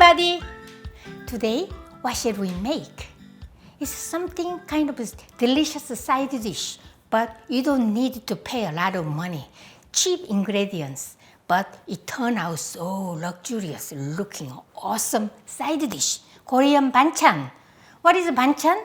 everybody! Today, what shall we make? It's something kind of a delicious side dish, but you don't need to pay a lot of money. Cheap ingredients, but it turned out so luxurious looking, awesome side dish. Korean banchan. What is banchan?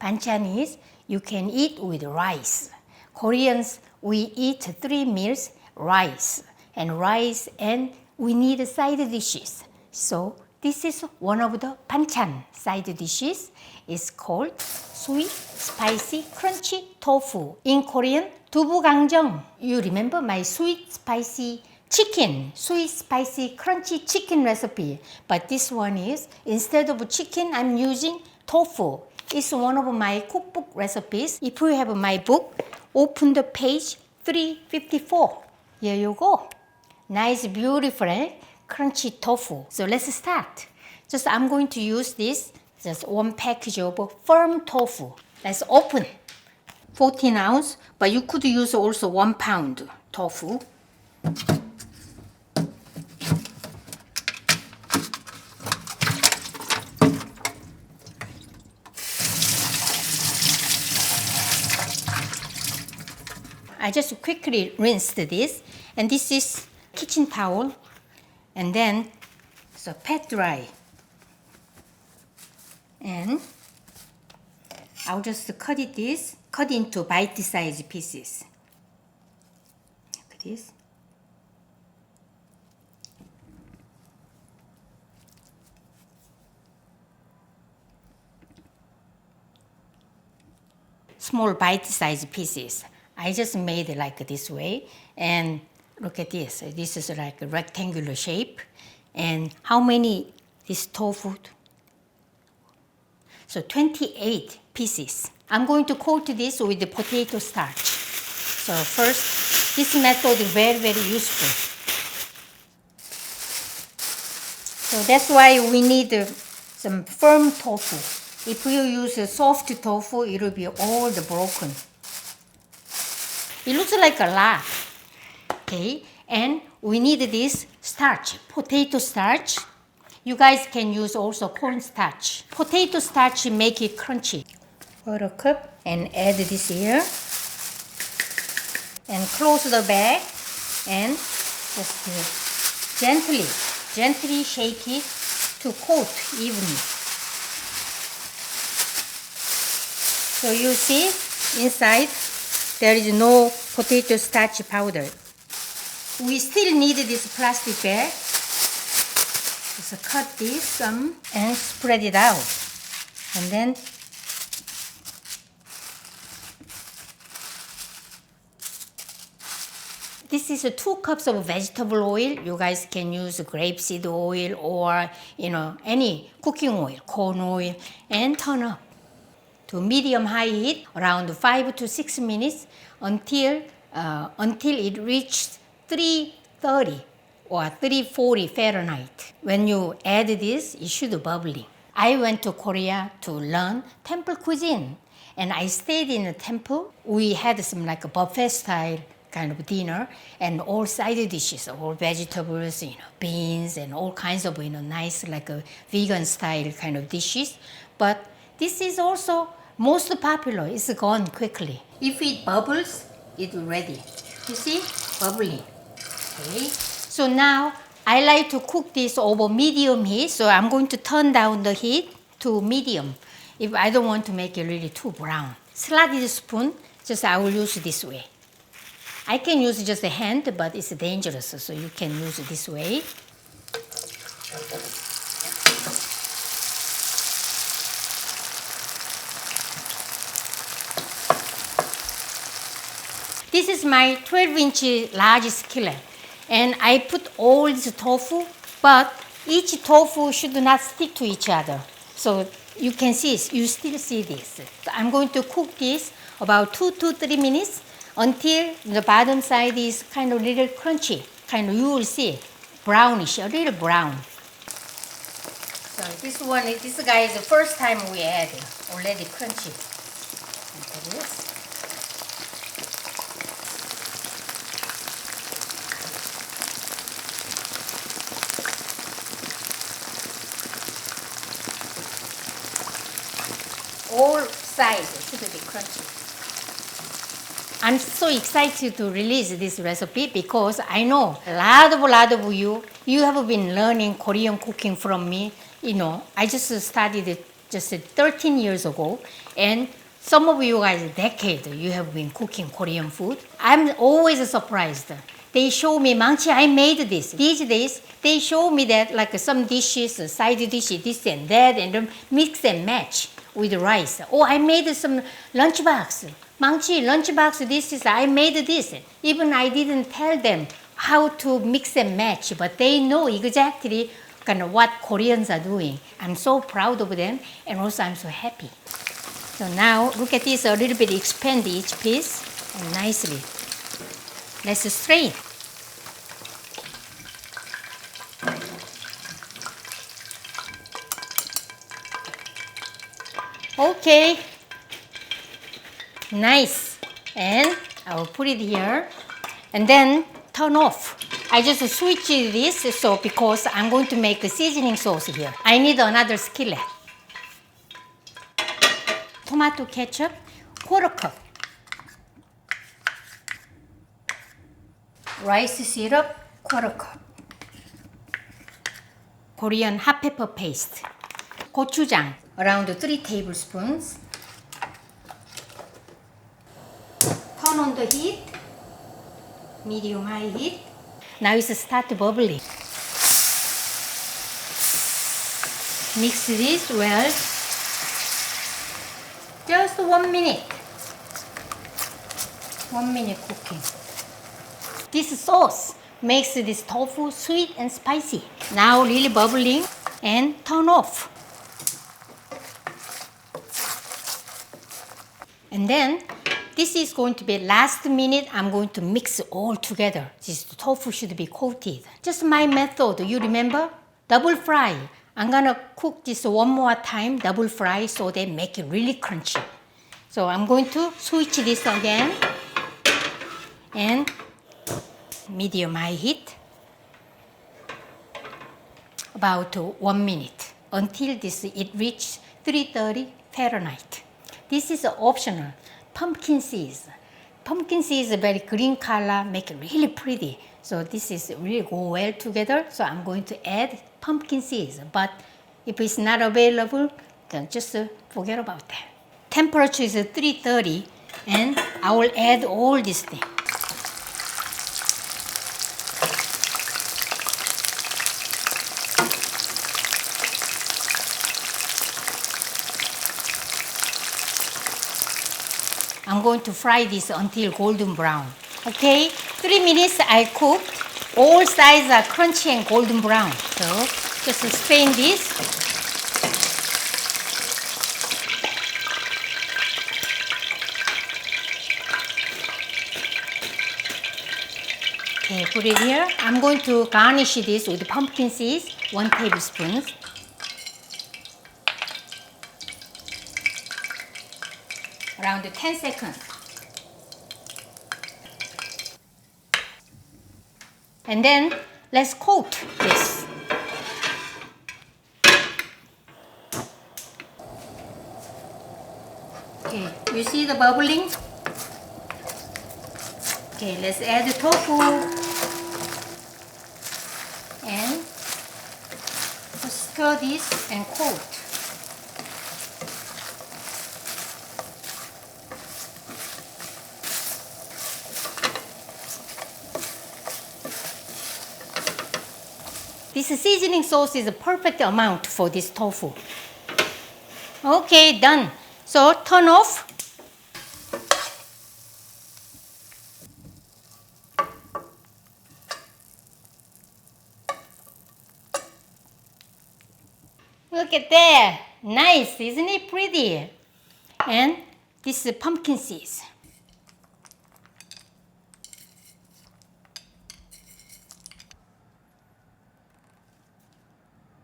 Banchan is you can eat with rice. Koreans, we eat 3 meals rice, and we need side dishes. So this is one of the banchan side dishes. It's called sweet, spicy, crunchy tofu. In Korean, Dubu-ganjeong. You remember my sweet, spicy chicken, sweet, spicy, crunchy chicken recipe. But this one is, instead of chicken, I'm using tofu. It's one of my cookbook recipes. If you have my book, open the page 354. Here you go. Nice, beautiful, crunchy tofu. So let's start. I'm going to use this, just one package of firm tofu. Let's open. 14 ounce, but you could use also 1 pound tofu. I just quickly rinsed this, and this is kitchen towel, and then so pat dry. And I'll just cut into bite-sized pieces. Look at this. Small bite-sized pieces. I just made it like this way, and look at this. This is like a rectangular shape. And how many this tofu? So 28 pieces. I'm going to coat this with the potato starch. So first, this method is very, very useful. So that's why we need some firm tofu. If you use a soft tofu, it will be all broken. It looks like a lot, okay? And we need this starch, potato starch. You guys can use also corn starch. Potato starch make it crunchy. 1/4 cup and add this here. And close the bag and just gently shake it to coat evenly. So you see inside there is no potato starch powder. We still need this plastic bag. Just cut this some and spread it out. And then this is 2 cups of vegetable oil. You guys can use grapeseed oil or any cooking oil, corn oil, and turn up to medium-high heat around 5 to 6 minutes until it reaches 330 or 340 Fahrenheit. When you add this, it should bubbling. I went to Korea to learn temple cuisine, and I stayed in a temple. We had some like a buffet style kind of dinner, and all side dishes, all vegetables, beans, and all kinds of nice like a vegan style kind of dishes. But this is also most popular. It's gone quickly. If it bubbles, it's ready. You see, bubbling. Okay. So now I like to cook this over medium heat. So I'm going to turn down the heat to medium. If I don't want to make it really too brown. Slotted spoon, I will use this way. I can use just a hand, but it's dangerous, so you can use it this way. This is my 12-inch large skillet, and I put all this tofu, but each tofu should not stick to each other. So you can see, you still see this. So I'm going to cook this about 2 to 3 minutes until the bottom side is kind of little crunchy. You will see brownish, a little brown. So this guy is the first time we add already crunchy. Look at this. side should be crunchy. I'm so excited to release this recipe because I know a lot of you have been learning Korean cooking from me. You know, I just started it just 13 years ago, and some of you guys, a decade, you have been cooking Korean food. I'm always surprised. They show me, Maangchi, I made this. These days, they show me that like some dishes, side dishes, this and that, and then mix and match with rice. Oh, I made some lunchbox. Maangchi, lunchbox, this is, I made this. Even I didn't tell them how to mix and match, but they know exactly kind of what Koreans are doing. I'm so proud of them, and also I'm so happy. So now, look at this, a little bit expand each piece, and nicely. Let's strain. Okay, nice. And I will put it here, and then turn off. I just switch this so because I'm going to make a seasoning sauce here. I need another skillet. Tomato ketchup, 1/4 cup. Rice syrup, 1/4 cup. Korean hot pepper paste. Gochujang, around 3 tablespoons. Turn on the heat, medium-high heat. Now it's start bubbling. Mix this well. Just 1 minute. 1 minute cooking. This sauce makes this tofu sweet and spicy. Now really bubbling, and turn off. And then this is going to be last minute. I'm going to mix all together. This tofu should be coated. Just my method, you remember? Double fry. I'm gonna cook this one more time, double fry, so they make it really crunchy. So I'm going to switch this again, and medium high heat, about 1 minute, until it reaches 330 Fahrenheit. This is optional. Pumpkin seeds. Pumpkin seeds are very green color, make it really pretty. So this is really go well together. So I'm going to add pumpkin seeds. But if it's not available, then just forget about that. Temperature is 330, and I will add all these things. I'm going to fry this until golden brown. Okay, 3 minutes I cooked. All sides are crunchy and golden brown. So just strain this. Okay, put it here. I'm going to garnish this with pumpkin seeds, 1 tablespoon. Around 10 seconds. And then let's coat this. Okay, you see the bubbling? Okay, let's add the tofu. And stir this and coat. This seasoning sauce is a perfect amount for this tofu. Okay, done. So turn off. Look at that. Nice, isn't it pretty? And this is pumpkin seeds.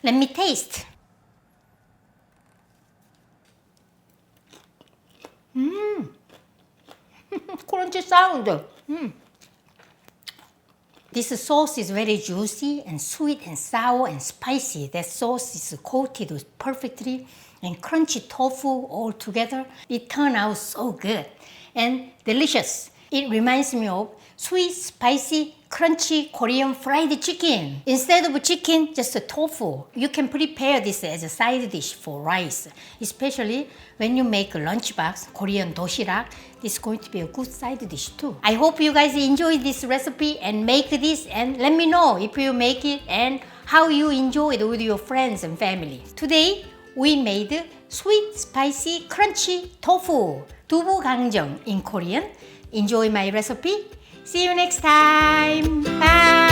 Let me taste. Crunchy sound. This sauce is very juicy and sweet and sour and spicy. That sauce is coated perfectly and crunchy tofu all together. It turned out so good and delicious. It reminds me of sweet, spicy, crunchy Korean fried chicken. Instead of chicken, just a tofu. You can prepare this as a side dish for rice, especially when you make a lunchbox, Korean doshirak. This is going to be a good side dish too. I hope you guys enjoy this recipe and make this, and let me know if you make it and how you enjoy it with your friends and family. Today, we made sweet, spicy, crunchy tofu, Dubu-ganjeong in Korean. Enjoy my recipe. See you next time. Bye.